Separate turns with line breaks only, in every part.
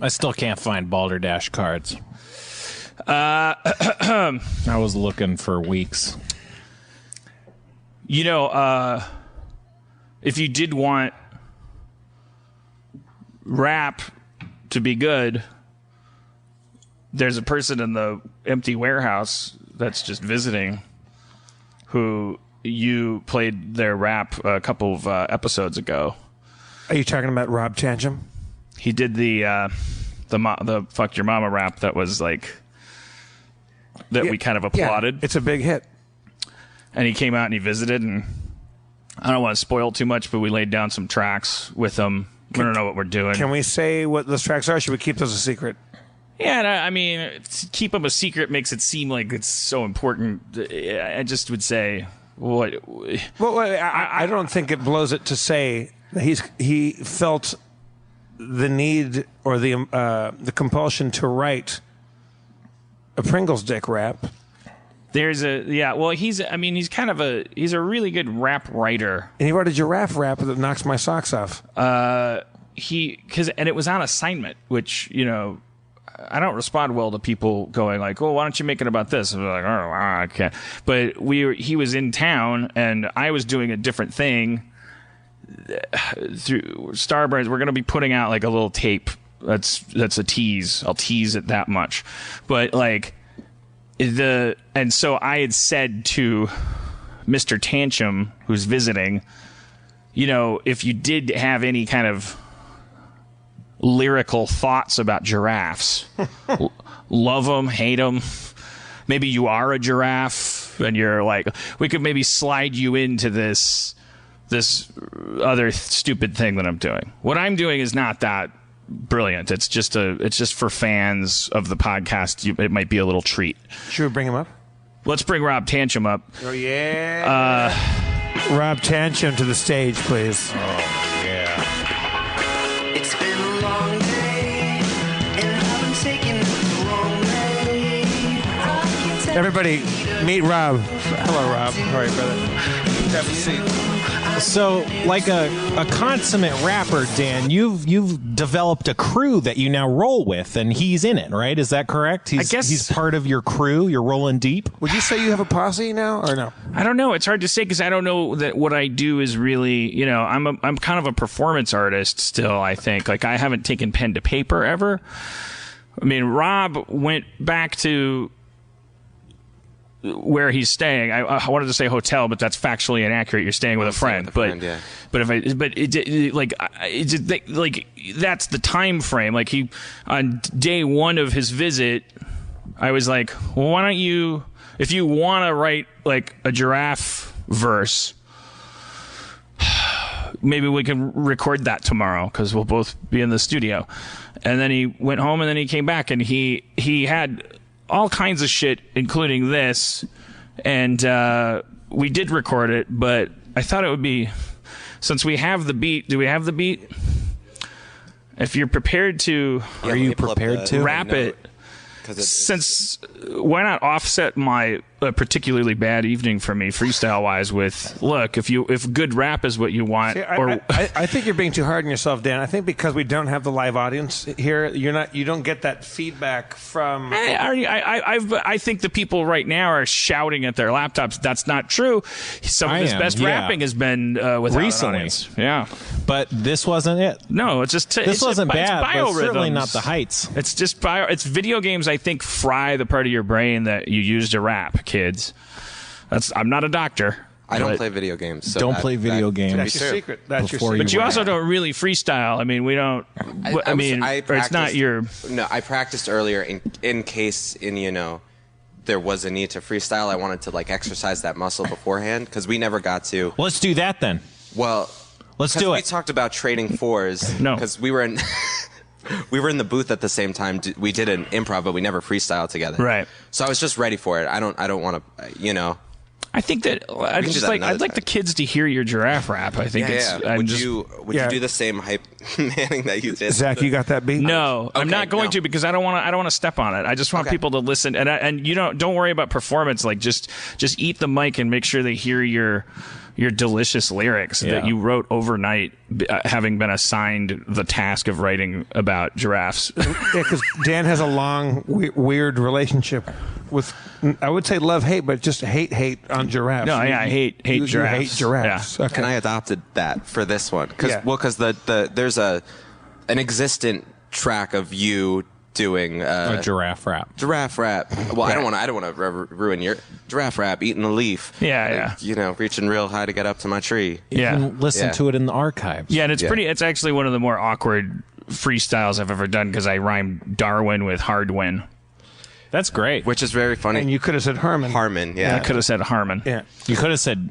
I still can't find Balderdash cards. I was looking for weeks.
You know, if you did want rap to be good, there's a person in the empty warehouse that's just visiting who you played their rap a couple of episodes ago.
Are you talking about Rob Tantum?
He did the Fuck Your Mama rap that was like, that we kind of applauded.
Yeah, it's a big hit.
And he came out and he visited, and I don't want to spoil too much, but we laid down some tracks with him. We don't know what we're doing.
Can we say what those tracks are? Or should we keep those a secret?
Yeah, and I mean, to keep them a secret makes it seem like it's so important. I just would say, what?
Well, I don't think it blows it to say that he felt the need or the compulsion to write a Pringles dick rap.
There's he's a really good rap writer.
And he wrote a giraffe rap that knocks my socks off.
And it was on assignment, which, you know, I don't respond well to people going like, "Oh, why don't you make it about this?" And we're like, "Oh, I can't." But he was in town, and I was doing a different thing through Starburns. We're going to be putting out like a little tape. That's a tease. I'll tease it that much. But like and so I had said to Mr. Tanchum, who's visiting, you know, if you did have any kind of lyrical thoughts about giraffes, love them, hate them, maybe you are a giraffe and you're like, we could maybe slide you into this other stupid thing that I'm doing. What I'm doing is not that brilliant. It's just for fans of the podcast. It might be a little treat.
Should we bring him up?
Let's bring Rob Tantum up.
Oh yeah. Rob Tantum to the stage, please.
Oh yeah.
It's been a long day, and I've been taking the wrong way.
Everybody, meet Rob. Hello, Rob. All right, brother. Have a seat.
So, like a consummate rapper, Dan, you've developed a crew that you now roll with, and he's in it, right? Is that correct?
I guess
he's part of your crew. You're rolling deep.
Would you say you have a posse now, or no?
I don't know. It's hard to say because I don't know that what I do is really, you know, I'm kind of a performance artist still. I think like I haven't taken pen to paper ever. I mean, Rob went back to where he's staying. I wanted to say hotel, but that's factually inaccurate. You're staying with a friend. But that's the time frame. Like on day one of his visit, I was like, well, why don't you, if you want to write like a giraffe verse, maybe we can record that tomorrow because we'll both be in the studio. And then he went home and then he came back and he had all kinds of shit, including this, and we did record it, but I thought it would be, since we have the beat, do we have the beat? If you're prepared to,
are you prepared to
rap it? Since why not offset my particularly bad evening for me freestyle wise with, look, if good rap is what you want.
See, I think you're being too hard on yourself, Dan. I think because we don't have the live audience here, you don't get that feedback from.
I think the people right now are shouting at their laptops. That's not true. Some of his best rapping has been without
recently.
An audience. Yeah,
but this wasn't it.
No, it's just
this wasn't bad.
It's
but certainly not the heights.
It's just It's video games. I think fry the part of your brain that you use to rap, kids. I'm not a doctor.
I don't play video games. So
don't play video games.
That's your secret. That's your secret.
But you also don't really freestyle. I mean, we don't. It's not your.
No, I practiced earlier in case there was a need to freestyle. I wanted to like exercise that muscle beforehand because we never got to.
Well, let's do that then.
Well,
let's do it.
We talked about trading fours.
No,
because we were in. We were in the booth at the same time. We did an improv, but we never freestyled together.
Right.
So I was just ready for it. I don't want to,
I think that I'd like the kids to hear your giraffe rap. I think
Would you do the same hype manning that you did?
Zach, you got that beat?
No, I'm not going to because I don't want to step on it. I just want people to listen and you don't worry about performance. Like just eat the mic and make sure they hear your your delicious lyrics that you wrote overnight, having been assigned the task of writing about giraffes.
Yeah, because Dan has a long, weird relationship with, I would say love-hate, but just hate on giraffes.
No, yeah, I hate
you
giraffes.
hate giraffes.
Yeah.
Okay.
And I adopted that for this one because
Yeah.
there's an existent track of you doing
A giraffe rap.
giraffe rap. Well, I don't want to ruin your giraffe rap. Eating the leaf.
Yeah.
You know, reaching real high to get up to my tree.
You can listen
Yeah.
to it in the archives.
Yeah, and it's actually one of the more awkward freestyles I've ever done because I rhymed Darwin with Hardwin.
That's great.
Which is very funny.
And you could have said Harmon.
Harmon,
I could have said Harmon.
Yeah.
You could have said,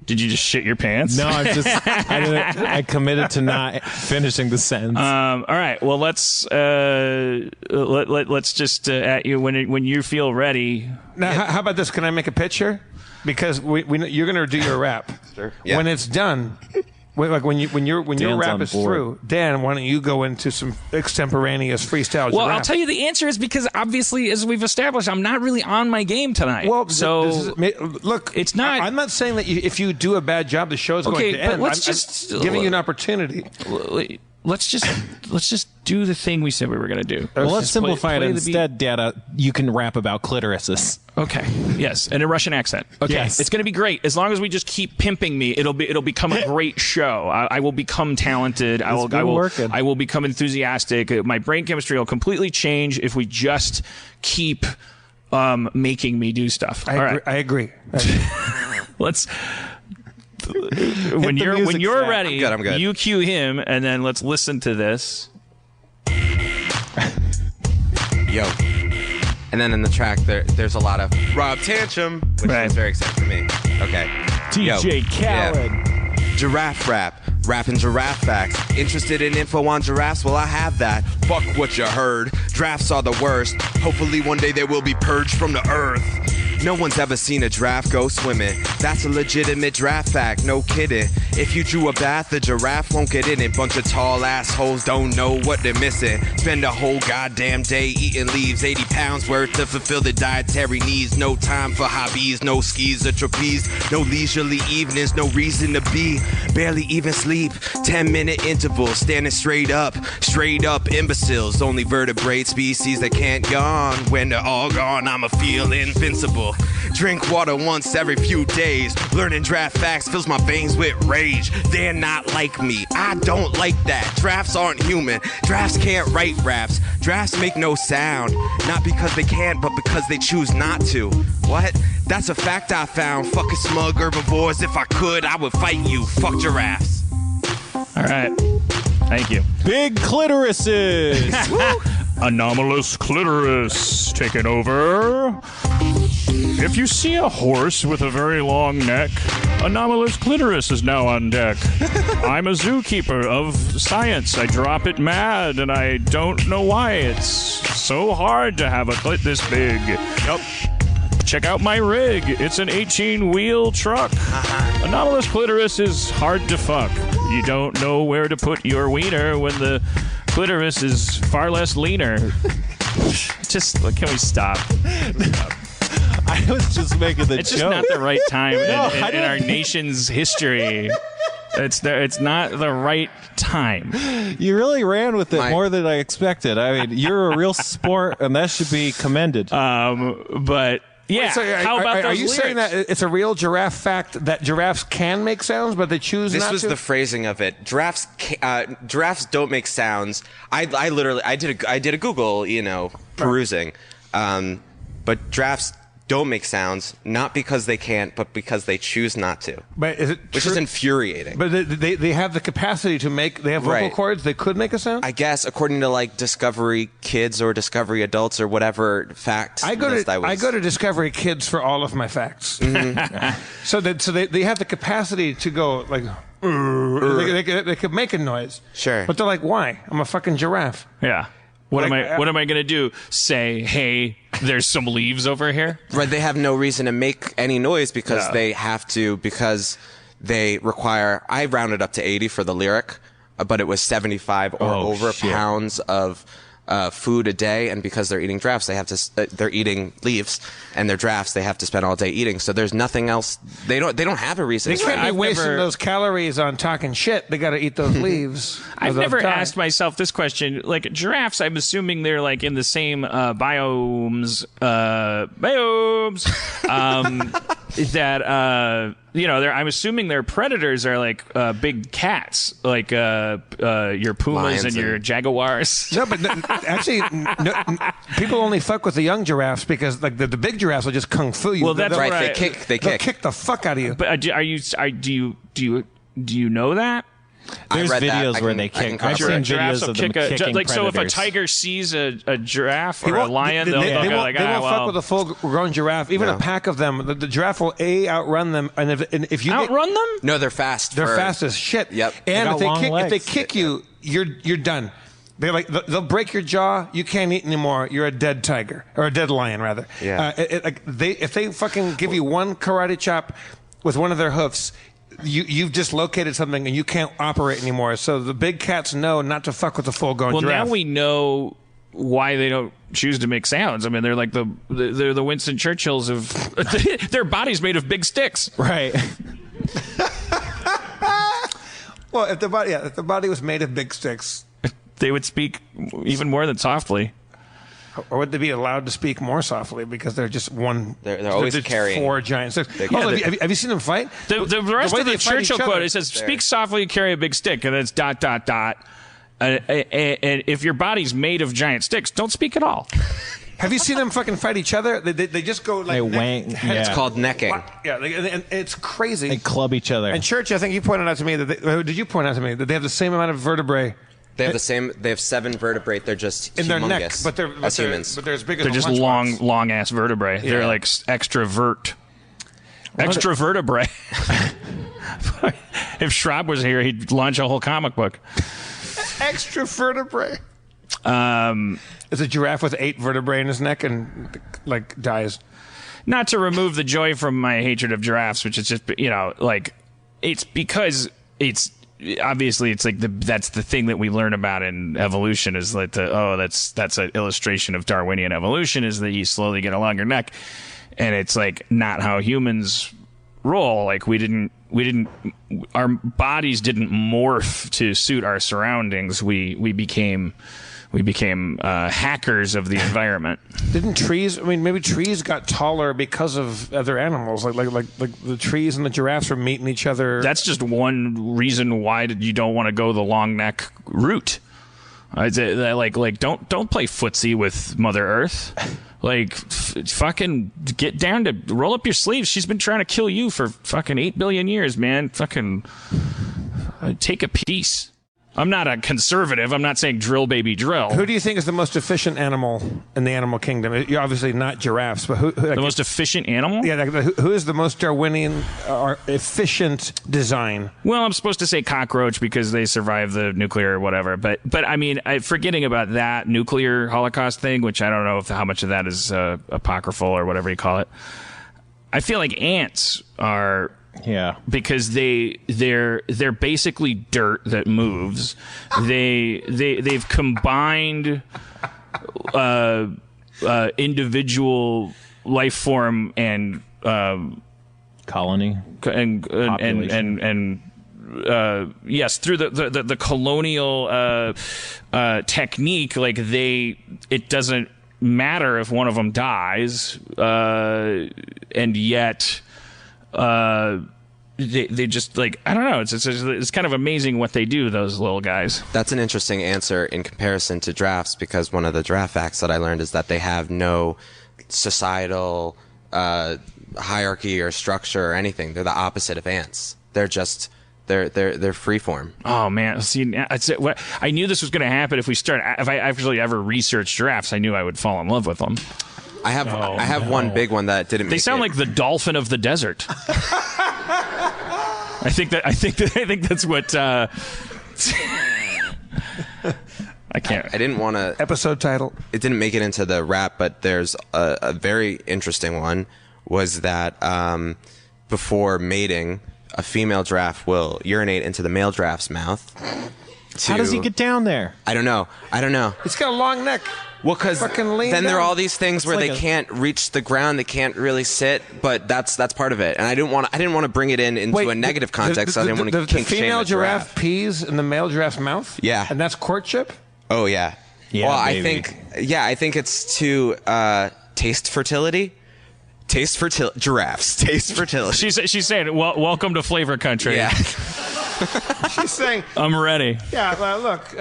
Did you just shit your pants?
no, I committed to not finishing the sentence.
All right. Well, let's just at you when you feel ready.
Now, how about this? Can I make a pitch here? Because you're going to do your rap.
Sure. Yeah.
When it's done, when your
Dan's
rap
on
is
board.
through, Dan, why don't you go into some extemporaneous freestyle?
Well,
rap?
I'll tell you the answer is because obviously, as we've established, I'm not really on my game tonight.
Well,
so
look,
it's not-
I'm not saying that if you do a bad job, the show's
Okay,
going to
but
end.
let's
I'm
just-
giving you an opportunity.
let's just do the thing we said we were going to do.
well, let's
Just play-
simplify
play
it
the beat.
instead, Data. You can rap about clitorises.
Okay. Yes, and a Russian accent. Okay,
Yes.
it's going to be great as long as we just keep pimping me. It'll become a great show. I will become talented. I
been working.
will become enthusiastic. My brain chemistry will completely change if we just keep making me do stuff. All right,
I agree.
let's. When you're
music
when
sound.
ready,
I'm good.
you cue him, and then let's listen to this.
Yo. And then in the track, there's a lot of Rob Tantum, which
Right.
is very exciting for me. Okay.
DJ Khaled.
Yeah. Giraffe rap. Rapping giraffe facts. Interested in info on giraffes? Well, I have that. Fuck what you heard. Drafts are the worst. Hopefully one day they will be purged from the earth. No one's ever seen a giraffe go swimming. That's a legitimate giraffe fact, no kidding. If you drew a bath, the giraffe won't get in it. Bunch of tall assholes don't know what they're missing. Spend a whole goddamn day eating leaves. 80 pounds worth to fulfill their dietary needs. No time for hobbies, no skis or trapeze. No leisurely evenings, no reason to be. Barely even sleep. 10-minute intervals, standing straight up imbeciles. Only vertebrate species that can't yawn. When they're all gone, I'ma feel invincible. Drink water once every few days. Learning draft facts fills my veins with rage. They're not like me. I don't like that. Drafts aren't human. Drafts can't write raps. Drafts make no sound. Not because they can't, but because they choose not to. What? That's a fact I found. Fucking smug herbivores. If I could, I would fight you. Fuck giraffes.
All right. Thank you.
Big clitorises.
Anomalous clitoris taking over. If you see a horse with a very long neck, anomalous clitoris is now on deck. I'm a zookeeper of science. I drop it mad, and I don't know why it's so hard to have a clit this big.
Yup.
Check out my rig. It's an 18-wheel truck. Anomalous clitoris is hard to fuck. You don't know where to put your wiener when the clitoris is far less leaner. Can we stop?
I was just making the
It's just
joke.
not the right time
I
in
didn't-
our nation's history. It's not the right time.
You really ran with it
My-
more than I expected. I mean, you're a real sport, and that should be commended.
But yeah,
So
how about
are
those
you saying
lyrics?
that it's a real giraffe fact that giraffes can make sounds, but they choose
This
not
was
to?
the phrasing of it. Giraffes don't make sounds. I did a Google, perusing. But giraffes don't make sounds, not because they can't, but because they choose not to.
But is it
Which
true?
is infuriating.
But they have the capacity to make. They have vocal
Right.
cords. They could make a sound.
I guess according to like Discovery Kids or Discovery Adults or whatever fact
I go
list
to Discovery Kids for all of my facts.
Mm-hmm.
so they have the capacity to go like. They could make a noise.
Sure.
But they're like, why? I'm a fucking giraffe.
Yeah. What
Like,
am I gonna do? Say, hey, there's some leaves over here?
Right, they have no reason to make any noise because
Yeah.
they have to, because they require, I rounded up to 80 for the lyric, but it was 75 or
Oh,
over
shit.
pounds of food a day, and because they're eating drafts, they have to. They're eating leaves, and their drafts they have to spend all day eating. So there's nothing else. They don't have a reason.
They can't be wasting those calories on talking shit. They got to eat those leaves.
I've never asked myself this question. Like giraffes, I'm assuming they're like in the same biomes. That I'm assuming their predators are like big cats, like your pumas
Lions
and your jaguars.
No, but actually, people only fuck with the young giraffes because like the big giraffes will just kung fu you.
Well, that's
right.
right.
They
They'll
kick.
kick the fuck out of you.
But do you know that?
There's
read that.
videos where they kick. I've seen
Giraffes
videos
will
of them
kick
kicking
like so. If a
predators.
tiger sees a giraffe
They
or a
won't-
lion,
they
they'll
won't,
go like,
they won't fuck
well,
with a full-grown giraffe. Even a pack of them, the giraffe will outrun them, and if you
outrun them.
No, they're fast.
they're fast as shit.
Yep.
And
They got long
if they
legs.
kick you, you're done. They'll break your jaw. You can't eat anymore. You're a dead tiger or a dead lion rather.
Yeah.
If they fucking give you one karate chop with one of their hoofs, you've dislocated something and you can't operate anymore. So the big cats know not to fuck with the full-grown
Well,
giraffe.
now we know why they don't choose to make sounds. I mean, they're like they're the Winston Churchills of their bodies made of big sticks.
Right.
Well, if the body was made of big sticks,
They would speak even more than softly.
or would they be allowed to speak more softly because they're just one?
They're always
just
carrying.
4 giant sticks.
Yeah,
Have you seen them fight?
The rest
way
of the
they fight
Churchill
each other-
quote, it says, "Speak softly, carry a big stick," and then it's ... And if your body's made of giant sticks, don't speak at all.
Have you seen them fucking fight each other? They just go like
They wang.
It's
Yeah.
called necking.
Yeah, and it's crazy.
They club each other.
And Church, I think you pointed out to me did you point out to me that they have the same amount of vertebrae
They have the same. They have 7 vertebrae. They're just
in their neck,
humongous
but
as humans.
they're as big as
They're
a
just
lunchbox.
long ass vertebrae. They're like extrovert. Extra vertebrae. If Schraub was here, he'd launch a whole comic book.
extra vertebrae. It's a giraffe with 8 vertebrae in his neck and like dies.
Not to remove the joy from my hatred of giraffes, which is just, like, it's because it's obviously it's like that's the thing that we learn about in evolution is that that's an illustration of Darwinian evolution is that you slowly get a longer neck, and it's like not how humans roll. Like our bodies didn't morph to suit our surroundings. We became hackers of the environment.
Didn't trees? I mean, maybe trees got taller because of other animals, like the trees and the giraffes were meeting each other.
That's just one reason why you don't want to go the long neck route. I'd say, like don't play footsie with Mother Earth. Like fucking get down to roll up your sleeves. She's been trying to kill you for fucking 8 billion years, man. Fucking take a piece. I'm not a conservative. I'm not saying drill, baby, drill.
Who do you think is the most efficient animal in the animal kingdom? You're obviously not giraffes, but who
The most efficient animal?
Yeah, who is the most Darwinian or efficient design?
Well, I'm supposed to say cockroach because they survived the nuclear or whatever. But I mean, forgetting about that nuclear Holocaust thing, which I don't know how much of that is apocryphal or whatever you call it. I feel like ants are.
Yeah,
because they're basically dirt that moves. They've combined individual life form and
colony
and yes, through the colonial technique. Like it doesn't matter if one of them dies, and yet. They just like I don't know. It's kind of amazing what they do. Those little guys.
That's an interesting answer in comparison to giraffes, because one of the giraffe facts that I learned is that they have no societal hierarchy or structure or anything. They're the opposite of ants. They're just they're freeform.
Oh man, see, I knew this was going to happen if I actually ever researched giraffes. I knew I would fall in love with them.
I have one big one that didn't.
They
make
sound
it.
like the dolphin of the desert. I think that's what. I can't.
I didn't want to.
Episode title.
It didn't make it into the rap, but there's a very interesting one. Was that before mating, a female giraffe will urinate into the male giraffe's mouth, to.
How does he get down there?
I don't know.
It's got a long neck.
Well, because
Fucking lean
then there are
down.
all these things where
like
they
a-
can't reach the ground, they can't really sit, but that's part of it. And I didn't want to bring it into a negative context. So I didn't want to
the
kink shame
female
a
giraffe pees in the male giraffe's mouth.
Yeah.
And that's courtship.
Oh yeah.
Yeah,
well,
maybe.
I think it's to taste fertility. Giraffes. Taste fertility.
She's saying, well, welcome to flavor country.
Yeah.
She's saying,
I'm ready.
yeah, well, look,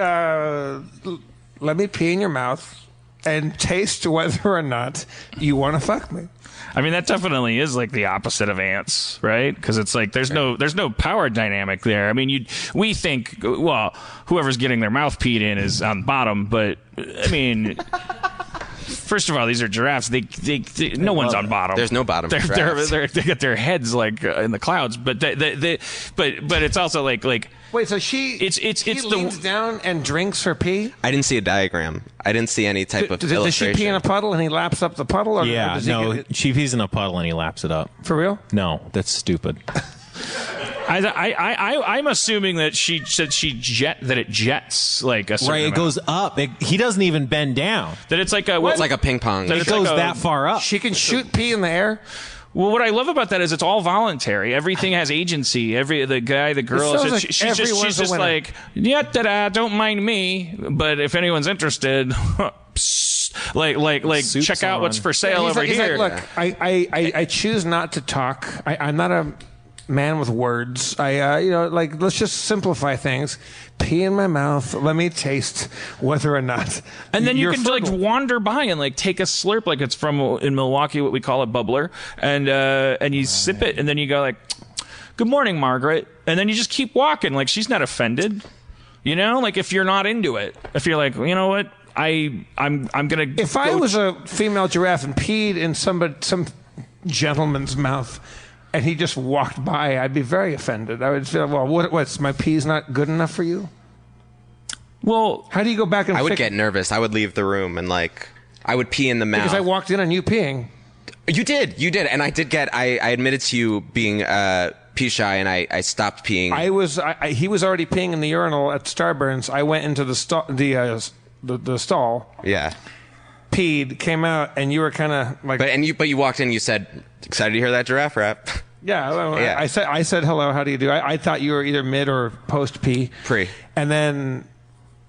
let me pee in your mouth and taste whether or not you want to fuck me.
I mean, that definitely is like the opposite of ants, right? Because it's like there's no power dynamic there. I mean, we think, well, whoever's getting their mouth peed in is on bottom, but I mean, first of all, these are giraffes. They no one's on bottom.
There's no bottom for giraffes.
They got their heads like in the clouds, but but it's also like
Wait, so she leans down and drinks her pee?
I didn't see a diagram. I didn't see any type of
Does she
illustration.
pee in a puddle and he laps up the puddle? Or
Yeah,
does he
no,
get it-
she pees in a puddle and he laps it up.
for real?
No, that's stupid.
I'm assuming that she said it jets like a certain
Right, it
amount.
goes up. He doesn't even bend down.
That it's like a
It's like a ping pong.
That
It
it's
goes
like a-
that far up.
She can shoot pee in the air.
Well, what I love about that is it's all voluntary. Everything has agency. The guy, the girl.
sounds like
She's
everyone's a
just
winner.
like, yeah, don't mind me. But if anyone's interested, psst, like
Soup's
check out what's
on.
for sale over
He's
here.
like, look, I choose not to talk. I'm not a man with words. Let's just simplify things. Pee in my mouth. Let me taste whether or not.
And then you
you're
can
fertile.
like wander by and like take a slurp, like it's from in Milwaukee what we call a bubbler, and you sip it, and then you go like, "Good morning, Margaret," and then you just keep walking, like she's not offended, you know. Like if you're not into it, if you're like, you know what, I'm gonna.
If I was a female giraffe and peed in some gentleman's mouth, and he just walked by, I'd be very offended. I would feel, well, what's my pee's not good enough for you?
well,
How do you go back and
I would
fix
get nervous. I would leave the room and I would pee in the mouth.
because I walked in on you peeing.
You did, and I did get. I admitted to you being pee shy, and I stopped peeing.
He was already peeing in the urinal at Starburns. I went into the stall,
Yeah,
peed, came out, and you were kind of like,
but you walked in. You said, "Excited to hear that giraffe rap."
yeah. I said hello. How do you do? I thought you were either mid or post pee.
Pre.
And then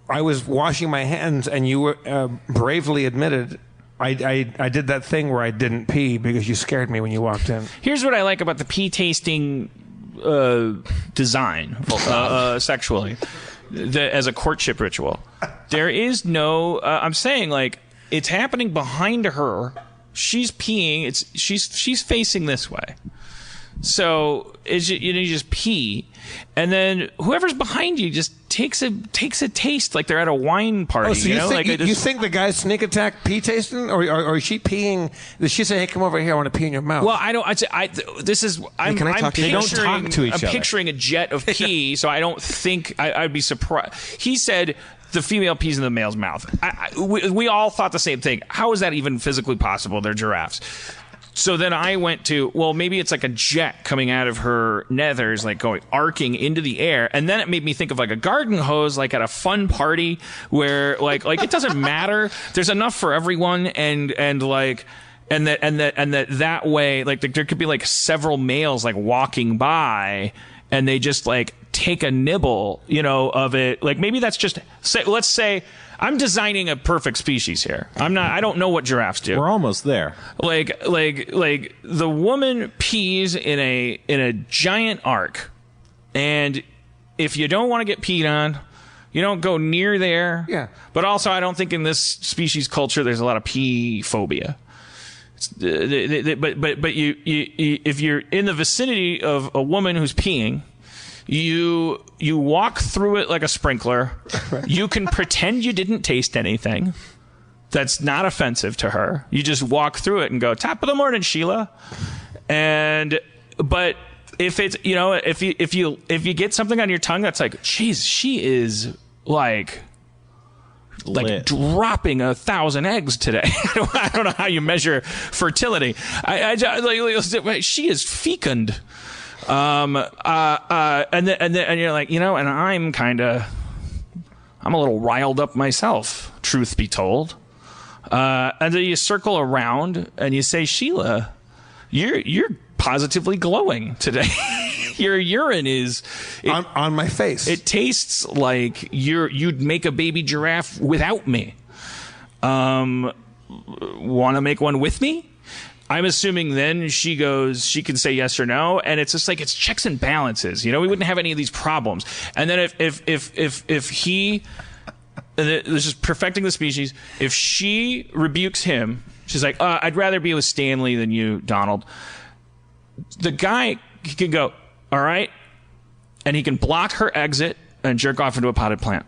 I was washing my hands, and you were bravely admitted. I did that thing where I didn't pee because you scared me when you walked in.
here's what I like about the pee tasting design sexually as a courtship ritual. There is no. I'm saying like it's happening behind her. She's peeing. She's facing this way. So you just pee, and then whoever's behind you just takes a taste like they're at a wine party.
Oh, so you think
Like,
you think the guy's sneak attack pee tasting, or is she peeing? Does she say, "Hey, come over here. I want to pee in your mouth"?
Well, I don't. This is. I'm,
can I
I'm
talk to you? They
don't
picturing.
talk to each
I'm
other.
picturing a jet of pee, so I don't think I'd be surprised. He said the female pees in the male's mouth. We all thought the same thing. How is that even physically possible? They're giraffes. So then I went to, well, maybe it's like a jet coming out of her nethers, like going arcing into the air. And then it made me think of like a garden hose, like at a fun party where like it doesn't matter. There's enough for everyone. And that way, like there could be like several males like walking by and they just like take a nibble, of it. Like maybe that's just, let's say, I'm designing a perfect species here. I don't know what giraffes do.
We're almost there.
Like the woman pees in a giant arc, and if you don't want to get peed on, you don't go near there.
Yeah.
But also, I don't think in this species culture there's a lot of pee phobia. But you if you're in the vicinity of a woman who's peeing, you walk through it like a sprinkler. You can pretend you didn't taste anything. That's not offensive to her. You just walk through it and go, "Top of the morning, Sheila." But if it's if you get something on your tongue that's like, "Geez, she is like
Lit.
dropping 1,000 eggs today." I don't know how you measure fertility. She is fecund. And you're like, and I'm kind of I'm a little riled up myself, truth be told. And then you circle around and you say, Sheila, you're positively glowing today. Your urine is
on my face.
It tastes like you'd make a baby giraffe without me. Want to make one with me? I'm assuming then she can say yes or no, and it's just like it's checks and balances. We wouldn't have any of these problems. And then if he, this is perfecting the species. If she rebukes him, she's like, I'd rather be with Stanley than you, Donald. The guy can go, all right, and he can block her exit and jerk off into a potted plant.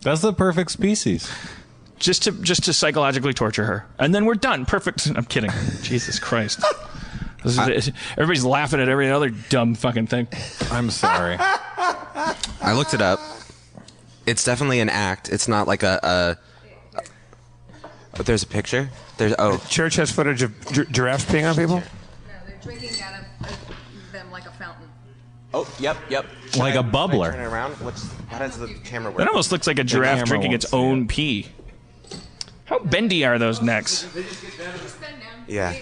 That's the perfect species.
Just to psychologically torture her, and then we're done. Perfect. I'm kidding. Jesus Christ. Everybody's laughing at every other dumb fucking thing.
I'm sorry.
I looked it up. It's definitely an act. It's not like a there's a picture.
The church has footage of giraffes peeing on people.
No, they're drinking out of them like a fountain.
Oh, yep.
Like a bubbler.
Turn it around. How does the camera work?
That almost looks like a giraffe drinking its own pee. How bendy are those necks?
Yeah.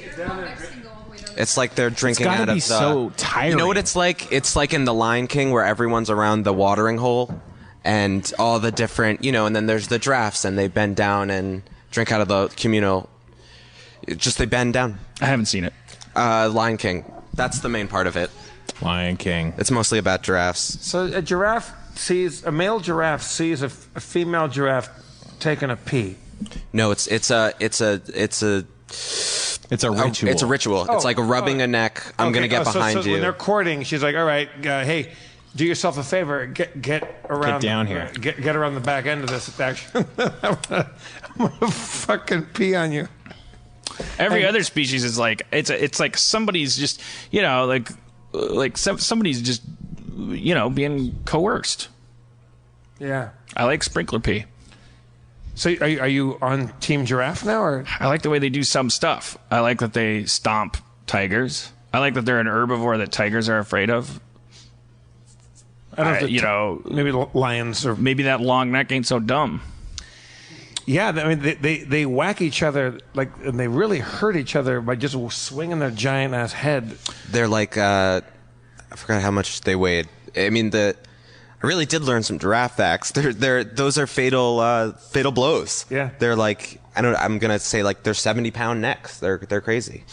It's like they're drinking
It's gotta
out of
be so tiring.
You know what it's like? It's like in The Lion King where everyone's around the watering hole and all the different, and then there's the giraffes and they bend down and drink out of the communal. They bend down.
I haven't seen it.
Lion King. That's the main part of it.
Lion King.
It's mostly about giraffes.
So a male giraffe sees a female giraffe taking a pee.
No, it's a
It's a ritual.
It's a ritual. It's like rubbing a neck. I'm gonna get behind you.
When they're courting, she's like, "All right, hey, do yourself a favor. Get around.
Get down here.
Get around the back end of this. Actually, I'm gonna fucking pee on you."
Every other species is like it's like somebody's just somebody's just being coerced.
Yeah.
I like sprinkler pee.
So are you on Team Giraffe now, or?
I like the way they do some stuff. I like that they stomp tigers. I like that they're an herbivore that tigers are afraid of.
I don't know. Maybe lions or
maybe that long neck ain't so dumb.
Yeah, I mean they whack each other and they really hurt each other by just swinging their giant ass head.
They're like I forgot how much they weighed. I mean I really did learn some giraffe facts. Those are fatal blows.
Yeah.
They're like I'm gonna say like they're 70-pound necks. They're crazy.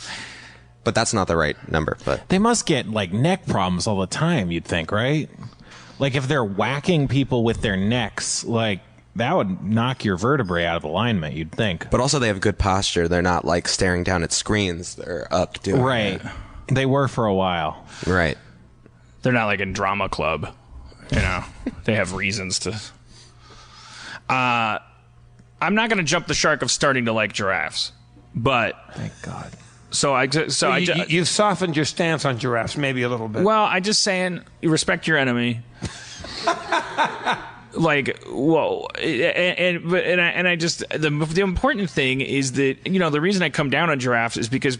But that's not the right number. But
They must get like neck problems all the time, you'd think, right? Like if they're whacking people with their necks, like that would knock your vertebrae out of alignment, you'd think.
But also they have good posture. They're not like staring down at screens. They're up doing
Right. They were for a while.
Right.
They're not like in drama club. They have reasons to. I'm not going to jump the shark of starting to like giraffes, but
Thank God.
You've softened your stance on giraffes maybe a little bit.
Well, I just saying, you respect your enemy. Like, whoa, and I just the important thing is that the reason I come down on giraffes is because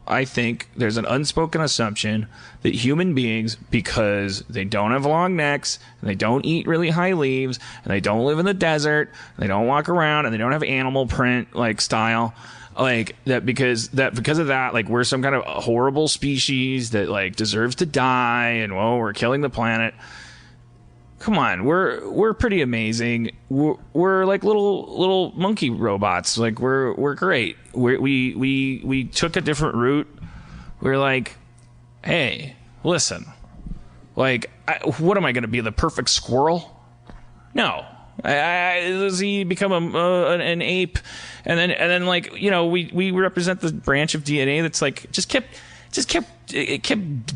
I think there's an unspoken assumption that human beings, because they don't have long necks and they don't eat really high leaves and they don't live in the desert and they don't walk around and they don't have animal print like style, like that because of that, like we're some kind of horrible species that like deserves to die and we're killing the planet. Come on, we're pretty amazing. We're like little monkey robots. Like we're great. We took a different route. We're like, hey, listen. Like, what am I going to be, the perfect squirrel? No. Does he become an ape? And then like we represent the branch of DNA that's like just kept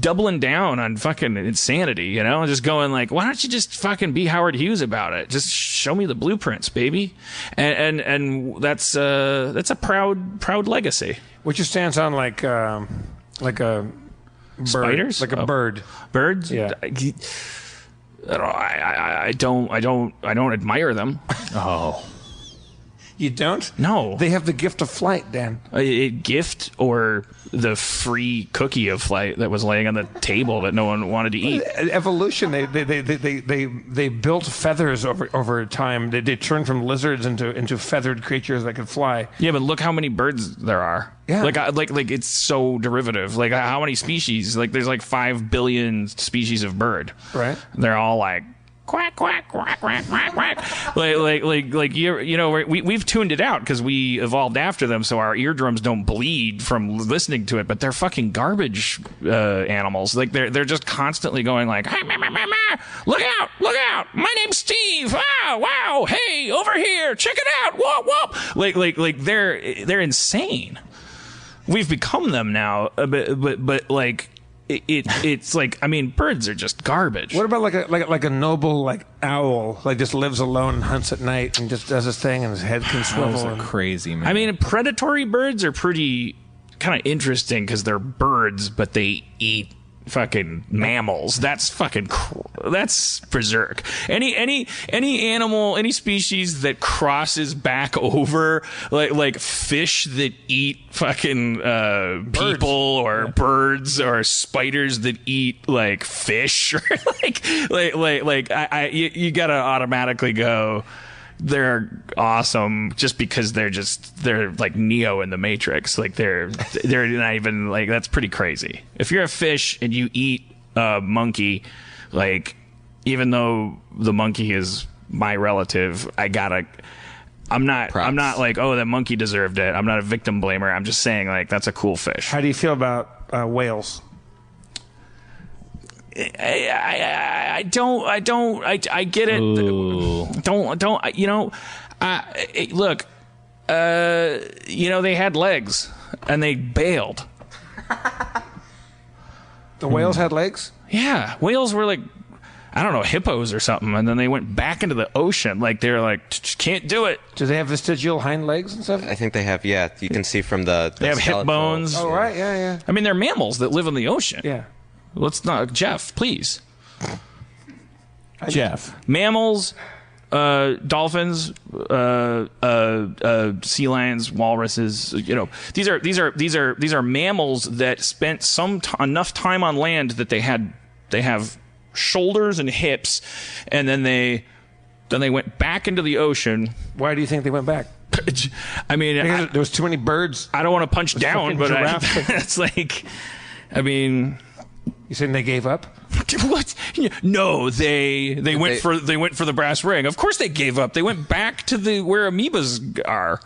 doubling down on fucking insanity, just going like, why don't you just fucking be Howard Hughes about it? Just show me the blueprints, baby. And that's a proud legacy.
What's your stance on like a bird?
Spiders?
Like a bird.
Birds?
Yeah.
I don't admire them.
Oh.
You don't?
No.
They have the gift of flight, Dan.
A gift or the free cookie of flight that was laying on the table that no one wanted to eat.
Evolution. They built feathers over time. They turned from lizards into feathered creatures that could fly.
Yeah, but look how many birds there are.
Yeah.
Like it's so derivative. Like how many species? Like there's like 5 billion species of bird.
Right.
They're all like quack quack quack quack quack quack. like you know we've tuned it out because we evolved after them, so our eardrums don't bleed from listening to it. But they're fucking garbage animals. Like they're just constantly going like, hey, look out, my name's Steve. Ah, wow, hey, over here, check it out. Whoop whoop. Like they're insane. We've become them now, but like. It's like, I mean, birds are just garbage.
What about like a noble like owl, like just lives alone and hunts at night and just does his thing and his head can
Owls
swivel?
are crazy, man.
I mean, predatory birds are pretty kind of interesting because they're birds, but they eat fucking mammals. That's fucking that's berserk. Any animal, any species that crosses back over like fish that eat fucking people or birds or spiders that eat like fish or you gotta automatically go, they're awesome just because they're like Neo in the Matrix. Like they're not even like, that's pretty crazy. If you're a fish and you eat a monkey, like even though the monkey is my relative, I'm not like, oh, that monkey deserved it. I'm not a victim blamer. I'm just saying like that's a cool fish.
How do you feel about whales?
I get it.
Ooh.
Don't you know? Look, you know, they had legs and they bailed.
The whales had legs?
Yeah, whales were like, I don't know, hippos or something, and then they went back into the ocean. Like they're like, can't do it.
Do they have vestigial hind legs and stuff?
I think they have, yeah. You can see from the
They have hip
skeletal-
bones.
Oh, right, yeah.
I mean, they're mammals that live in the ocean.
Yeah.
Let's not, Jeff, please.
Jeff.
Mammals, dolphins, sea lions, walruses. You know, these are mammals that spent enough time on land that they have shoulders and hips, and then they went back into the ocean.
Why do you think they went back?
I mean,
Because there was too many birds.
I don't want to punch down,
fucking
but
giraffe.
it's like, I mean.
You saying they gave up?
What? No, they went for the brass ring. Of course they gave up. They went back to where amoebas are.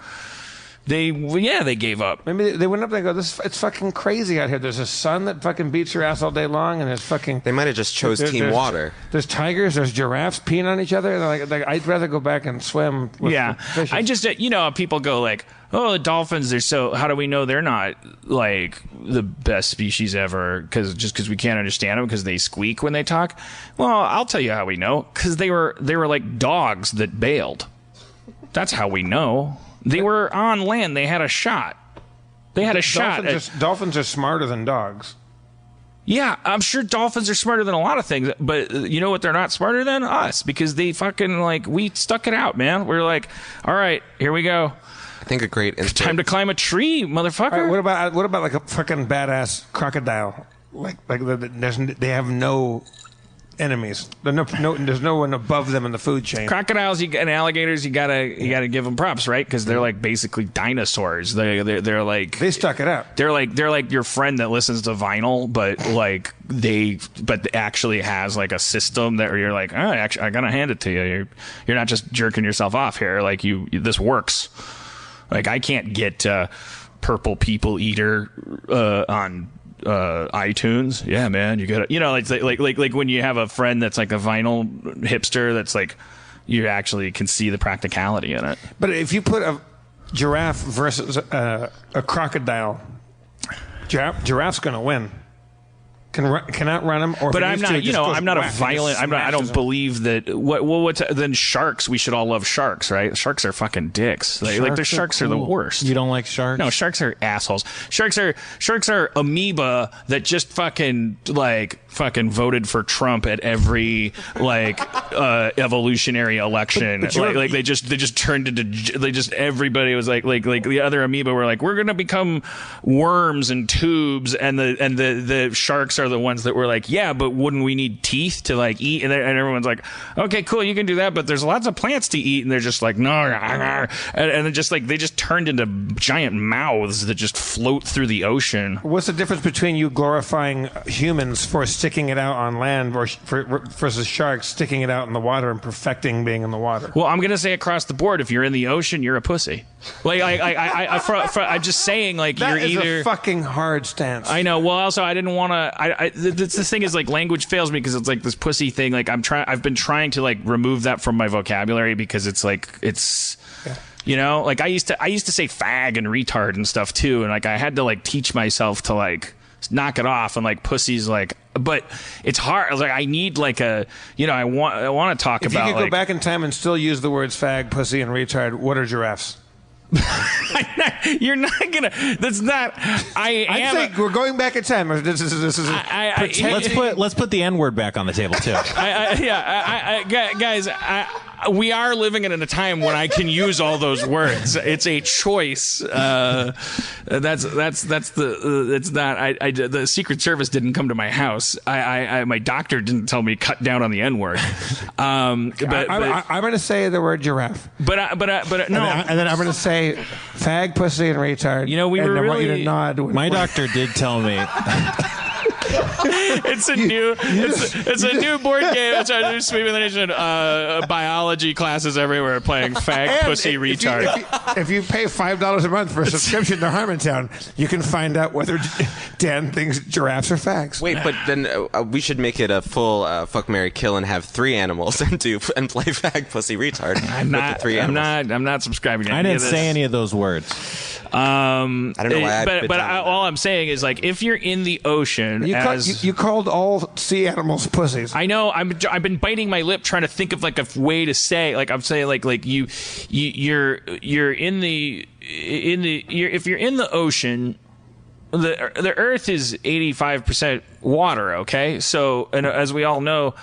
They gave up.
Maybe they went up there and go, it's fucking crazy out here. There's a sun that fucking beats your ass all day long, and there's fucking...
They might have just chose Team Water.
There's tigers, there's giraffes peeing on each other. And like I'd rather go back and swim with
Yeah,
the fishes.
I just, you know, people go like, oh, the dolphins, they're so, how do we know they're not like the best species ever? Because we can't understand them because they squeak when they talk. Well, I'll tell you how we know. Because they were like dogs that bailed. That's how we know. They were on land. They had a shot.
Dolphins are smarter than dogs.
Yeah, I'm sure dolphins are smarter than a lot of things, but you know what they're not smarter than? Us, because they fucking, like, we stuck it out, man. We're like, all right, here we go.
I think a great
Time to climb a tree, motherfucker.
All right, what about like a fucking badass crocodile? Like they have no enemies. There's no one above them in the food chain.
Crocodiles and alligators, you gotta give them props, right? Because they're like basically dinosaurs. They're like,
They stuck it out.
they're like your friend that listens to vinyl, but actually has like a system that you're like, oh, actually, I gotta hand it to you. You're not just jerking yourself off here. Like this works. Like I can't get Purple People Eater on iTunes. Yeah, man, you got to, you know, it's like when you have a friend that's like a vinyl hipster that's like, you actually can see the practicality in it.
But if you put a giraffe versus a crocodile, giraffe's going to win. Cannot run him. Or
But I'm not, you know, I'm not a violent. I don't believe that. What's then sharks? We should all love sharks, right? Sharks are fucking dicks. Like the sharks are the worst.
You don't like sharks?
No, sharks are assholes. Sharks are amoeba that just fucking like fucking voted for Trump at every evolutionary election. Like they just turned into everybody was like the other amoeba were like, we're gonna become worms and tubes, and the sharks are the ones that were like, yeah, but wouldn't we need teeth to like eat? And everyone's like, okay, cool, you can do that, but there's lots of plants to eat. And they're just like, no, and then just like they just turned into giant mouths that just float through the ocean.
What's the difference between you glorifying humans for sticking it out on land versus sharks sticking it out in the water and perfecting being in the water?
Well, I'm gonna say across the board, if you're in the ocean, you're a pussy. Like I'm just saying, like
that
you're
is
either
a fucking hard stance.
I know. Well, also I didn't want to. The thing is, like, language fails me because it's like this pussy thing. Like I've been trying to like remove that from my vocabulary because it's like it's. Yeah. You know, like I used to say fag and retard and stuff too, and like I had to like teach myself to like knock it off, and like pussy's like, but it's hard. Like I need like a, you know, I want to talk about.
If you could go back in time and still use the words fag, pussy, and retard, what are giraffes?
You're not gonna. That's not.
I think we're going back in time. This is.
Let's put the N word back on the table too.
Guys, we are living in a time when I can use all those words. It's a choice. That's the. It's not. The Secret Service didn't come to my house. My doctor didn't tell me cut down on the N word.
I'm going to say the word giraffe.
But no.
And then I'm going to say fag, pussy, and retard.
You know, we were
I want
really.
You to nod.
My doctor did tell me.
It's a new board game. It's a sweeping the nation. Biology classes everywhere playing fag, pussy, retard.
If you pay $5 a month for a subscription to Harmontown, you can find out whether Dan thinks giraffes are fags.
Wait, but then we should make it a full fuck, marry, kill, and have 3 animals and play fag, pussy, retard.
I'm not subscribing to
I
any
didn't
of this.
say any of those words.
I don't know why.
All I'm saying is, like, if you're in the ocean,
you called all sea animals pussies.
I know. I've been biting my lip trying to think of like a way to say. Like I'm saying, like you're in the if you're in the ocean. The Earth is 85% water. Okay, so and as we all know,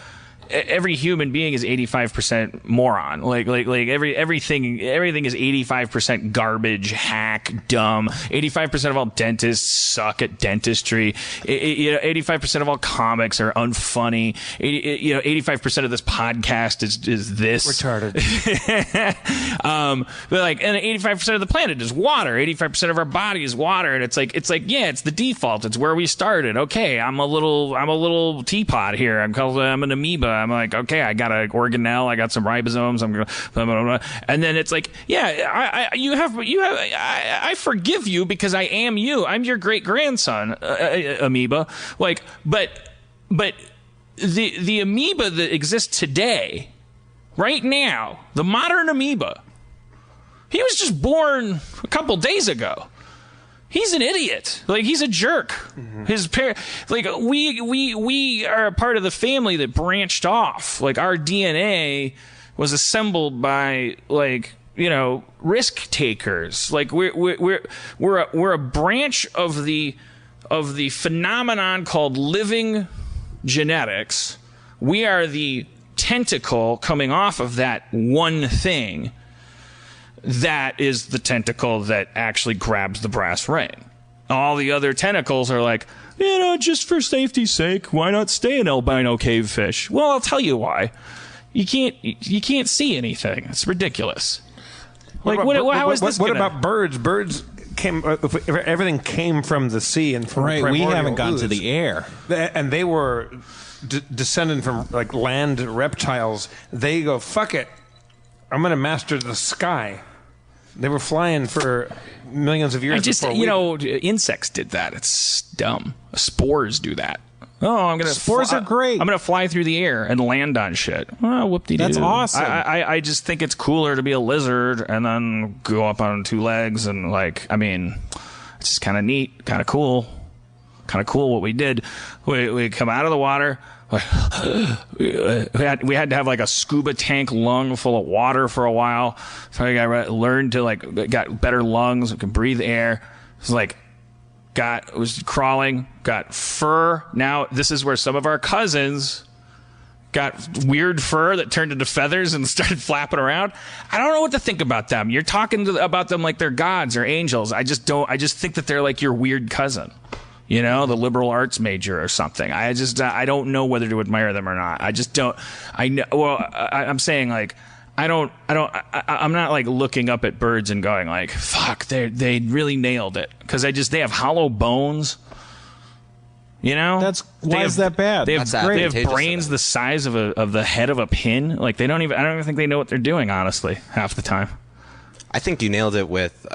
every human being is 85% moron. Like everything is 85% garbage, hack, dumb. 85% of all dentists suck at dentistry. 85% of all comics are unfunny. 85% of this podcast is this
retarded.
But like, and 85% of the planet is water. 85% of our body is water, and it's like yeah, it's the default. It's where we started. Okay, I'm a little teapot here. I'm an amoeba. I'm like, okay, I got an organelle, I got some ribosomes, I'm gonna, blah, blah, blah. And then it's like, yeah, I forgive you because I am you. I'm your great grandson, amoeba. Like, but the amoeba that exists today, right now, the modern amoeba, he was just born a couple days ago. He's an idiot. Like, he's a jerk. Mm-hmm. His we are a part of the family that branched off. Like, our DNA was assembled by, like, you know, risk takers. Like, we're a branch of the phenomenon called living genetics. We are the tentacle coming off of that one thing. That is the tentacle that actually grabs the brass ring. All the other tentacles are like, you know, just for safety's sake, why not stay an albino cavefish? Well, I'll tell you why. You can't see anything. It's ridiculous. Like, how is this?
What about birds? Birds came. Everything came from the sea and from
right. We haven't gone to the air,
and they were descended from like land reptiles. They go, fuck it. I'm going to master the sky. They were flying for millions of years.
Insects did that. It's dumb. Spores do that. Oh,
spores are great.
I'm going to fly through the air and land on shit. Oh, whoop-de-doo.
That's awesome.
I just think it's cooler to be a lizard and then go up on 2 legs and like, I mean, it's just kind of neat, kind of cool what we did. We come out of the water. We had to have like a scuba tank lung full of water for a while. So I learned to got better lungs, we can breathe air. It's like, was crawling, got fur. Now this is where some of our cousins got weird fur that turned into feathers and started flapping around. I don't know what to think about them. You're talking about them like they're gods or angels. I just think that they're like your weird cousin. You know, the liberal arts major or something. I don't know whether to admire them or not. I just don't. I know. Well, I'm saying like, I'm not like looking up at birds and going like, fuck, they really nailed it. Cause they have hollow bones. You know,
why is that bad?
They have brains the size of the head of a pin. Like I don't even think they know what they're doing, honestly, half the time.
I think you nailed it with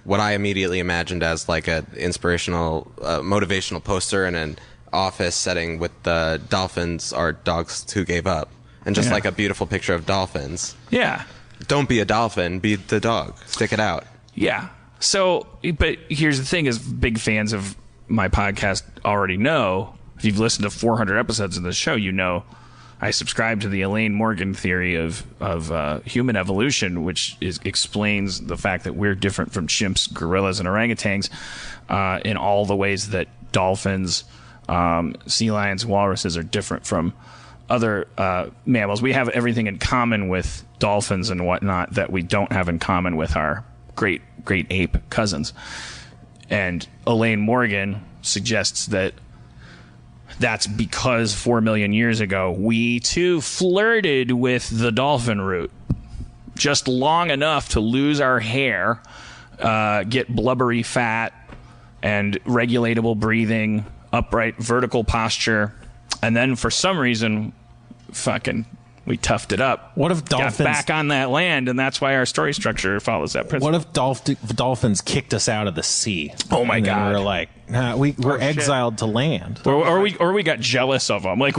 what I immediately imagined as like an inspirational, motivational poster in an office setting with the dolphins are dogs who gave up. And just like a beautiful picture of dolphins.
Yeah.
Don't be a dolphin, be the dog. Stick it out.
Yeah. So, but here's the thing is big fans of my podcast already know, if you've listened to 400 episodes of this show, you know I subscribe to the Elaine Morgan theory of human evolution, which explains the fact that we're different from chimps, gorillas, and orangutans in all the ways that dolphins, sea lions, walruses are different from other mammals. We have everything in common with dolphins and whatnot that we don't have in common with our great ape cousins. And Elaine Morgan suggests that that's because 4 million years ago, we too flirted with the dolphin root just long enough to lose our hair, get blubbery fat and regulatable breathing, upright vertical posture. And then for some reason, we toughed it up.
What if dolphins
got back on that land, and that's why our story structure follows that principle.
What if dolphins kicked us out of the sea?
Oh my God!
We're like, nah, we're exiled to land,
or we got jealous of them. Like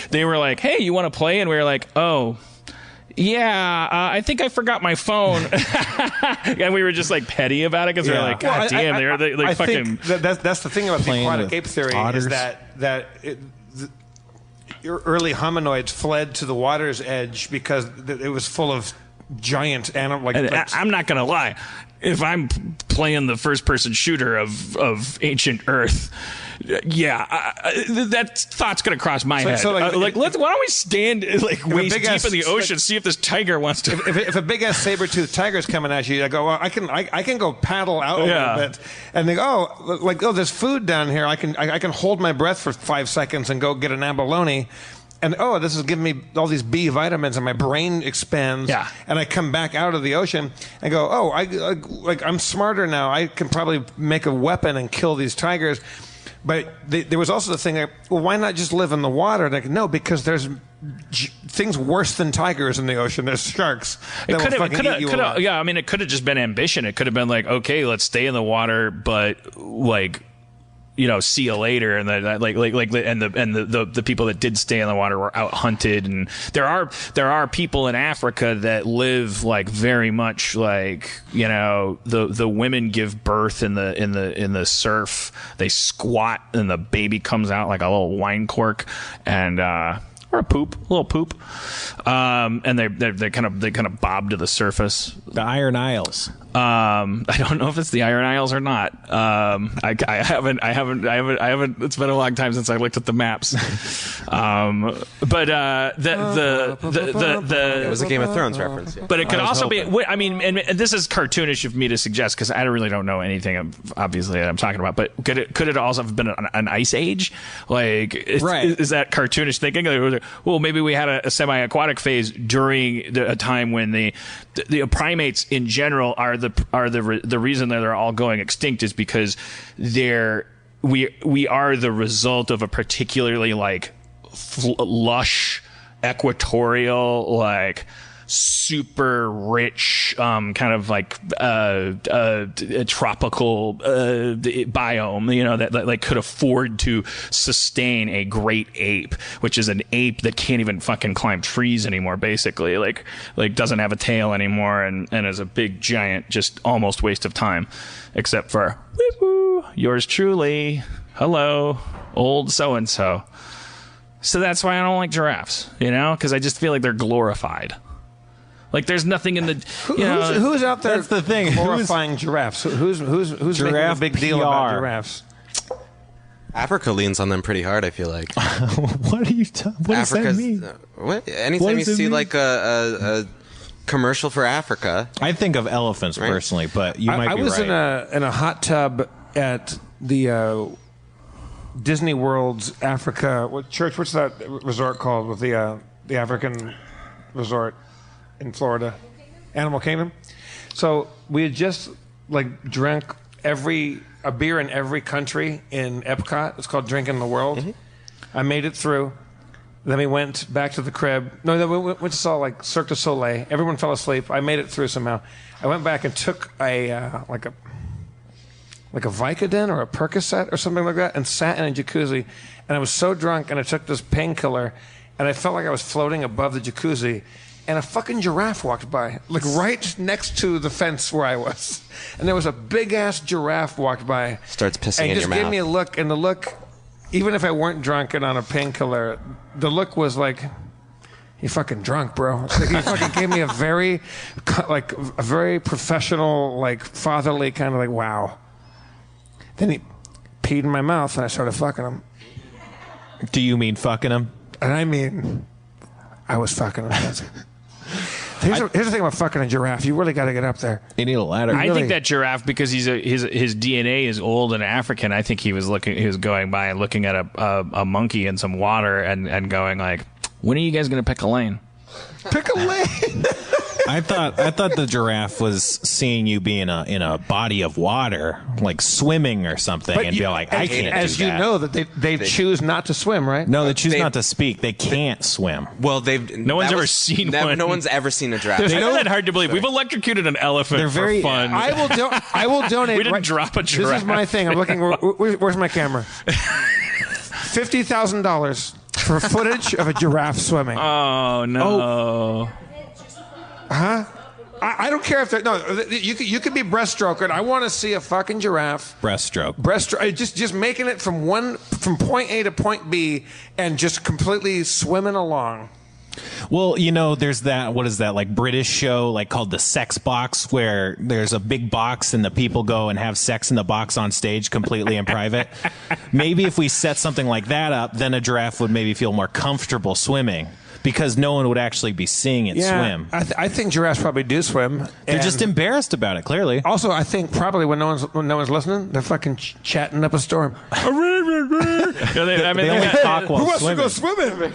they were like, hey, you want to play? And we were like, oh. Yeah, I think I forgot my phone. And we were just like petty about it because we were like, God damn, they're like fucking.
That's the thing about the aquatic ape theory
otters.
Is that your early hominoids fled to the water's edge because it was full of giant animals.
I'm not gonna lie, if I'm playing the first-person shooter of ancient Earth. That thought's gonna cross my head. Why don't we stand like waist deep in the ocean, see if this tiger wants to?
If a big ass saber-toothed tiger's coming at you, I go, well, I can go paddle out a little bit, and they go, there's food down here. I can hold my breath for 5 seconds and go get an abalone. And this is giving me all these B vitamins, and my brain expands.
Yeah.
And I come back out of the ocean and go, I'm smarter now. I can probably make a weapon and kill these tigers. But there was also the thing that, well, why not just live in the water? And no, because there's things worse than tigers in the ocean. There's sharks that will fucking eat you alive.
Yeah, I mean, it could have just been ambition. It could have been like, okay, let's stay in the water, but like, see you later. And then the people that did stay in the water were out hunted. And there are people in Africa that live like very much like, the women give birth in the surf. They squat and the baby comes out like a little wine cork and, or a little poop. And they kind of bob to the surface.
The Iron Isles.
I don't know if it's the Iron Isles or not. I haven't. It's been a long time since I looked at the maps. But
it was a Game of Thrones reference. Yeah.
But it could also be. I mean, and this is cartoonish of me to suggest because I really don't know anything. Obviously, that I'm talking about. But could it also have been an ice age? Like, is that cartoonish thinking? Well, maybe we had a semi-aquatic phase during a time when the primates in general are the reason that they're all going extinct is because we are the result of a particularly like lush equatorial like super rich kind of like tropical biome that like could afford to sustain a great ape, which is an ape that can't even fucking climb trees anymore, basically like doesn't have a tail anymore and is a big giant just almost waste of time, except for yours truly, hello old so and so. So that's why I don't like giraffes, because I just feel like they're glorified. Like there's nothing in the.
Who's out there?
That's the thing.
Glorifying giraffes. Who's making a
Giraffe
big deal about
PR.
giraffes?
Africa leans on them pretty hard, I feel like.
What are you? What does that mean?
What? Anytime you
does it
see
mean?
like a commercial for Africa.
I think of elephants personally, but you might
I
be
was
right.
in a hot tub at the Disney World's Africa. What's that resort called with the African resort in Florida? Animal Kingdom. So we had just drank a beer in every country in Epcot. It's called Drinking the World. Mm-hmm. I made it through. Then we went back to the crib. No, then we went to saw Cirque du Soleil. Everyone fell asleep. I made it through somehow. I went back and took a Vicodin or a Percocet or something like that and sat in a jacuzzi. And I was so drunk, and I took this painkiller, and I felt like I was floating above the jacuzzi. And a fucking giraffe walked by, right next to the fence where I was. And there was a big-ass giraffe walked by.
Starts pissing in your
And just gave
mouth.
me a look, and the look, even if I weren't drunk and on a painkiller, the look was like, you fucking drunk, bro. He fucking gave me a very professional, fatherly kind of wow. Then he peed in my mouth, and I started fucking him.
Do you mean fucking him?
And I mean, I was fucking him. Here's the thing about fucking a giraffe. You really got to get up there.
You need a ladder.
I think that giraffe, because his DNA is old and African. I think he was going by and looking at a monkey in some water and going when are you guys going to pick a lane?
Pick a lane.
I thought the giraffe was seeing you be in a body of water, swimming or something, and be like, I can't.
As
do
you
that.
know that they choose not to swim, right?
No, they choose not to speak. They can't swim.
Well,
No one's ever seen one.
No one's ever seen a giraffe.
I find that hard to believe. We've electrocuted an elephant
They're very-
for fun.
I will donate.
We didn't drop a giraffe.
This is my thing. I'm looking. Where's my camera? $50,000 for footage of a giraffe swimming.
Oh no!
I don't care if they're you could be breaststroking. I want to see a fucking giraffe
Breaststroke.
just making it from point A to point B and just completely swimming along.
Well, there's that, what is that, British show, called The Sex Box, where there's a big box and the people go and have sex in the box on stage completely in private. Maybe if we set something like that up, then a giraffe would maybe feel more comfortable swimming, because no one would actually be seeing it swim.
I think giraffes probably do swim.
They're
and
just embarrassed about it, clearly.
also, I think probably when no one's listening, they're fucking chatting up a storm.
They
only talk while
Who wants
swimming.
to go swimming?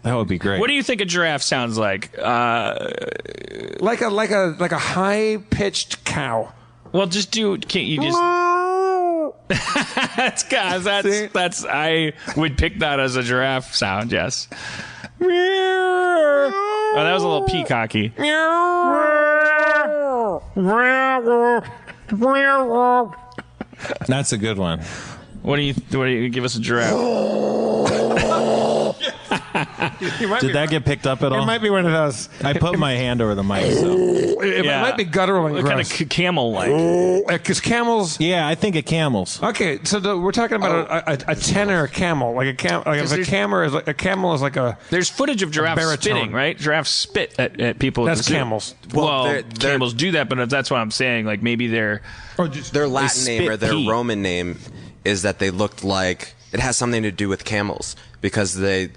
That would be great.
What do you think a giraffe sounds like?
Like a high pitched cow.
Well, just do. Can't you just? That's I would pick that as a giraffe sound. Yes. Oh, that was a little peacocky.
That's a good one.
What do you give us a giraffe?
Did that get picked up at all?
It might be one of those.
I put my hand over the mic, so.
It might be guttural and
Kind
gross.
of camel-like.
Because camels.
Yeah, I think of camels.
Okay, so we're talking about a tenor camel, a camel is like a.
There's footage of giraffes
baritone.
spitting, right? Giraffes spit at people.
That's
at the zoo.
camels.
Well,
they're-
camels do that, but that's what I'm saying. Maybe they're.
Their Latin name
spit
or their
pee.
Roman name is that they looked like it has something to do with camels, because the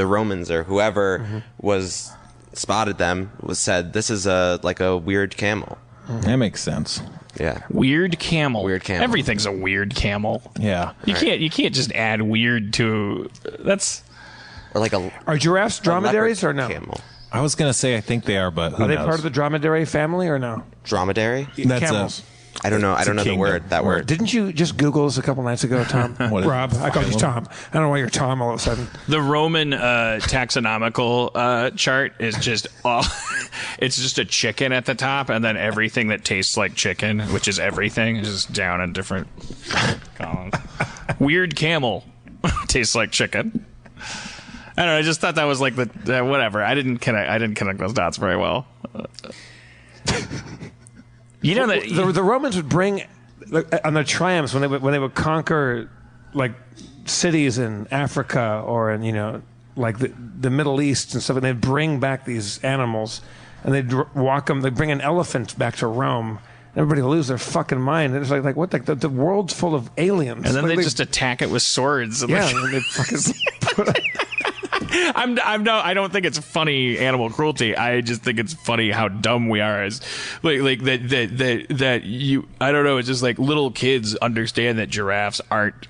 Romans or whoever was spotted them said this is a weird camel.
That makes sense.
Yeah.
Weird camel.
Weird camel.
Everything's a weird camel.
Yeah.
You can't just add weird to that's.
Or like a
Are giraffes dromedaries or
leopard
no?
camel.
I was going to say I think they are, but who
Are they
knows?
part of the dromedary family or no?
Dromedary?
That's
Camels.
I don't know. I don't know the
kingdom.
word. That word.
Didn't you just Google this a couple nights ago, Tom?
What is-
Rob, I called you Tom. I don't know why you're Tom all of a sudden.
The Roman taxonomical chart is just all. It's just a chicken at the top, and then everything that tastes like chicken, which is everything, is just down in different columns. Weird camel tastes like chicken. I don't know. I just thought that was like the whatever. I didn't connect those dots very well. You know that
The Romans would bring on their triumphs when they would conquer cities in Africa or in like the Middle East and stuff, and they'd bring back these animals, and they'd walk them. They'd bring an elephant back to Rome. Everybody lose their fucking mind. And it's like what the world's full of aliens.
And then
like,
they just attack it with swords. And
yeah,
like,
and they fucking.
I don't think it's funny animal cruelty. I just think it's funny how dumb we are as like that you. I don't know. It's just like little kids understand that giraffes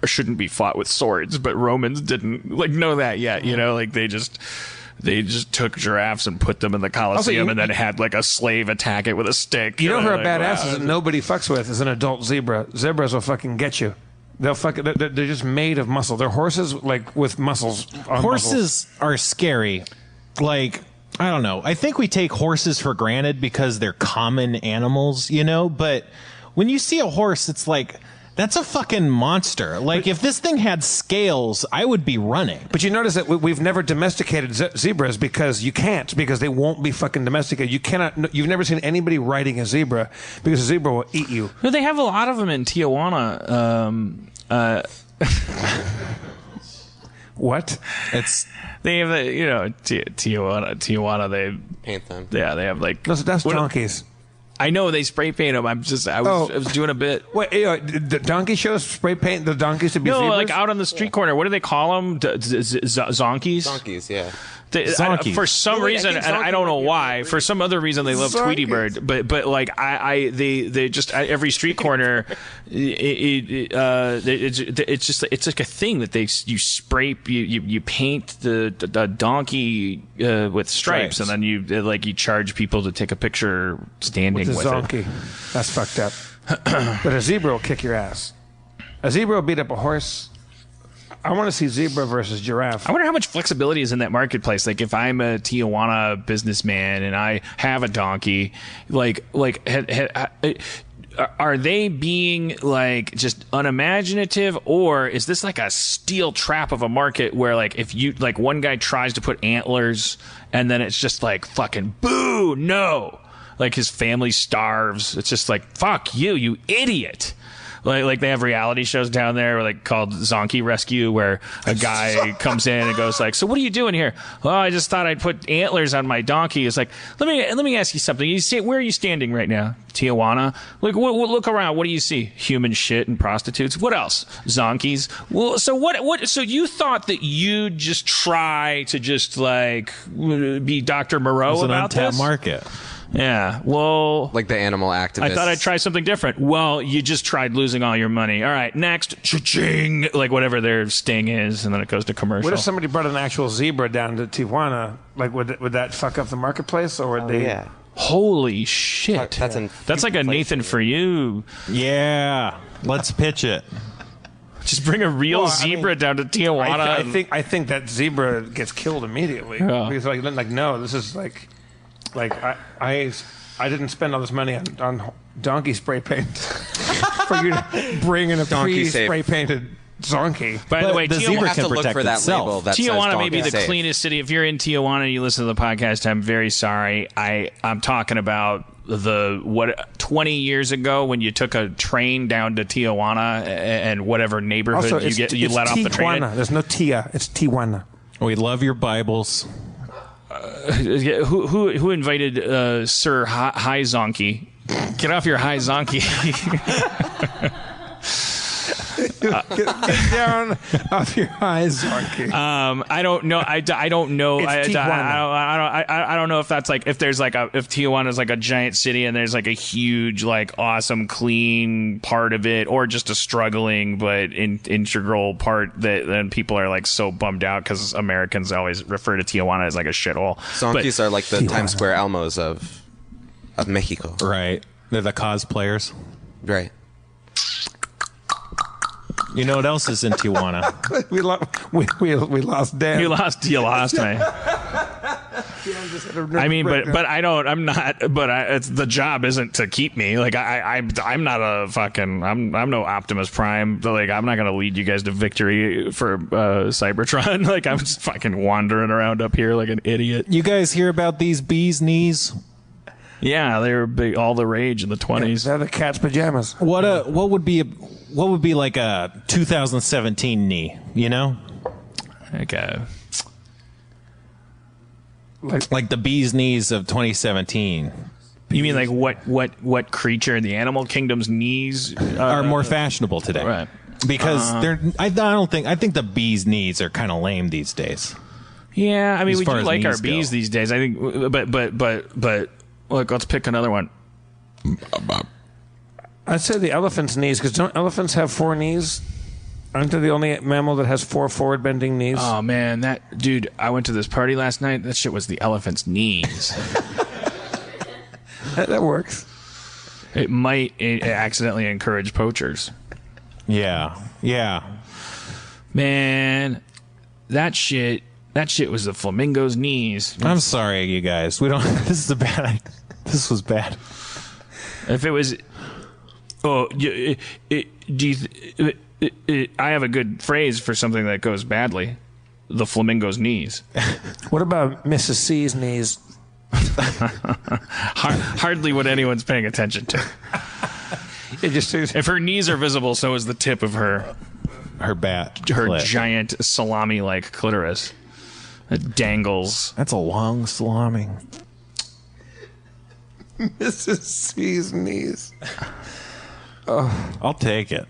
shouldn't be fought with swords, but Romans didn't know that yet. You know, like they just took giraffes and put them in the Colosseum and then had like a slave attack it with a stick.
You know who are
like,
badass is that nobody fucks with is an adult zebra. Zebras will fucking get you. They're just made of muscle. They're horses like with muscles.
Horses are scary. Like, I don't know. I think we take horses for granted because they're common animals, you know? But when you see a horse, it's like, that's a fucking monster. Like, if this thing had scales, I would be running.
But you notice that we've never domesticated zebras because you can't, because they won't be fucking domesticated. You cannot. You've never seen anybody riding a zebra because a zebra will eat you.
No, they have a lot of them in Tijuana.
What?
They have Tijuana. They
Paint them.
Yeah, they have like
That's donkeys.
I know they spray paint them. I was doing a bit.
Wait, the donkey shows spray paint the donkeys to be zebras?
like out on the street corner. What do they call them? Zonkies.
Donkeys, yeah.
Zonkies.
For some reason, and I don't know why. For some other reason, they love Tweety Bird. But like they just at every street corner, it's like a thing that you spray you paint the donkey with stripes, and then you charge people to take a picture standing with
zonkey.
it.
That's fucked up. But a zebra will kick your ass. A zebra will beat up a horse. I want to see zebra versus giraffe.
I wonder how much flexibility is in that marketplace. Like, if I'm a Tijuana businessman and I have a donkey, are they being like just unimaginative, or is this like a steel trap of a market where like if you like one guy tries to put antlers and then it's just like fucking boo, no, like his family starves. It's just like fuck you idiot. Like they have reality shows down there like called Zonkey Rescue, where a guy comes in and goes like, so what are you doing here? Well, I just thought I'd put antlers on my donkey. It's like, let me ask you something. Where are you standing right now? Tijuana? Like, look around. What do you see? Human shit and prostitutes. What else? Zonkies. Well, so what? So you thought that you'd just try to just like be Dr. Moreau about this?
It's an untapped market.
Yeah, well...
Like the animal activists.
I thought I'd try something different. Well, you just tried losing all your money. All right, next. Cha-ching! Like whatever their sting is, and then it goes to commercial.
What if somebody brought an actual zebra down to Tijuana? Like, would that fuck up the marketplace, or would they...
Yeah.
Holy shit.
That's
like a Nathan for you.
Yeah. Let's pitch it.
Just bring a real zebra down to Tijuana.
I think that zebra gets killed immediately.
Yeah.
Because like no, this is like I didn't spend all this money on donkey spray paint for you to bring in a pre-spray painted zonkey.
By the way,
the zebra can protect itself.
Tijuana may be the cleanest city. If you're in Tijuana and you listen to the podcast, I'm very sorry. I'm talking about 20 years ago when you took a train down to Tijuana and whatever neighborhood
Also,
you let off the train.
There's no Tia. It's Tijuana.
We love your Bibles.
Who invited Sir High Zonky? Get off your high Zonky.
Get down off your high zonky.
I don't know. I don't know. I don't know if that's like if Tijuana is like a giant city and there's like a huge like awesome clean part of it, or just a struggling but integral part that then people are like so bummed out because Americans always refer to Tijuana as like a shithole.
Zonkies are like the Times Square Elmos of Mexico.
Right. They're the cosplayers.
Right.
You know what else is in Tijuana?
we lost Dan.
You lost me. I mean, but I don't. I'm not. But it's the job isn't to keep me. Like I'm not a fucking. I'm no Optimus Prime. Like I'm not gonna lead you guys to victory for Cybertron. Like I'm just fucking wandering around up here like an idiot.
You guys hear about these bees' knees?
Yeah, they were big, all the rage in the 20s.
They're the cat's pajamas.
What would be like a 2017 knee? You know,
like
Like the bee's knees of 2017
You mean like what creature in the animal kingdom's knees
are more fashionable today.
Right.
Because I think the bee's knees are kind of lame these days.
Yeah, I mean,
As
we
far
do
as
like our
knees go.
bees these days. I think, but look, let's pick another one.
I'd say the elephant's knees, because don't elephants have 4 knees? Aren't they the only mammal that has 4 forward-bending knees?
Oh man, that dude! I went to this party last night. That shit was the elephant's knees.
That works.
It might accidentally encourage poachers.
Yeah.
Man, that shit was the flamingo's knees.
I'm sorry, you guys. We don't. This was bad.
If it was, I have a good phrase for something that goes badly. The flamingo's knees.
What about Mrs. C's knees?
Hardly what anyone's paying attention to. If her knees are visible, so is the tip of her
clit.
giant salami-like clitoris that dangles.
That's a long salami.
Mrs. C's knees.
I'll take it.